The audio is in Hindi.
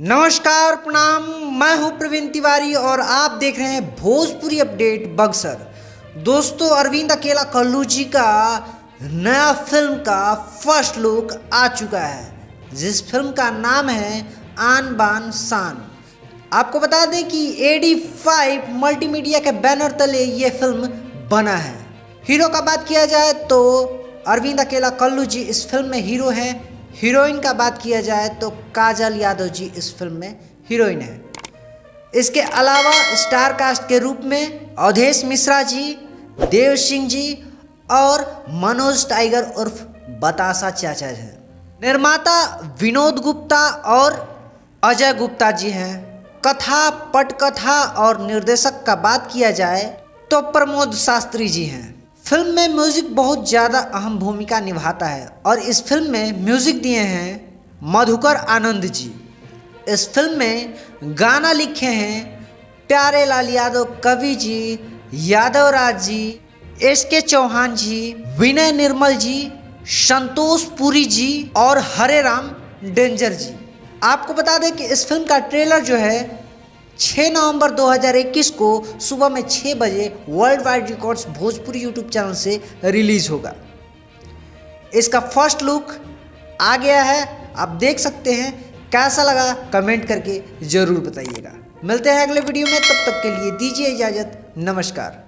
नमस्कार प्रणाम, मैं हूं प्रवीण तिवारी और आप देख रहे हैं भोजपुरी अपडेट बक्सर। दोस्तों, अरविंद अकेला कल्लू जी का नया फिल्म का फर्स्ट लुक आ चुका है, जिस फिल्म का नाम है आन बान शान। आपको बता दें कि AD5 मल्टीमीडिया के बैनर तले ये फिल्म बना है। हीरो का बात किया जाए तो अरविंद अकेला कल्लू जी इस फिल्म में हीरो हैं। हीरोइन का बात किया जाए तो काजल यादव जी इस फिल्म में हीरोइन है। इसके अलावा स्टार कास्ट के रूप में अवधेश मिश्रा जी, देव सिंह जी और मनोज टाइगर उर्फ बतासा चाचा हैं। निर्माता विनोद गुप्ता और अजय गुप्ता जी हैं। कथा, पटकथा और निर्देशक का बात किया जाए तो प्रमोद शास्त्री जी हैं। फिल्म में म्यूजिक बहुत ज़्यादा अहम भूमिका निभाता है और इस फिल्म में म्यूजिक दिए हैं मधुकर आनंद जी। इस फिल्म में गाना लिखे हैं प्यारे लाल यादव कवि जी, यादव राज जी, SK चौहान जी, विनय निर्मल जी, संतोष पुरी जी और हरे राम डेंजर जी। आपको बता दें कि इस फिल्म का ट्रेलर जो है 6 नवंबर 2021 को सुबह में 6 बजे world wide records Bhojpuri YouTube channel से रिलीज होगा। इसका फर्स्ट लुक आ गया है, आप देख सकते हैं। कैसा लगा कमेंट करके ज़रूर बताइएगा। मिलते हैं अगले वीडियो में, तब तक के लिए दीजिए इजाज़त। नमस्कार।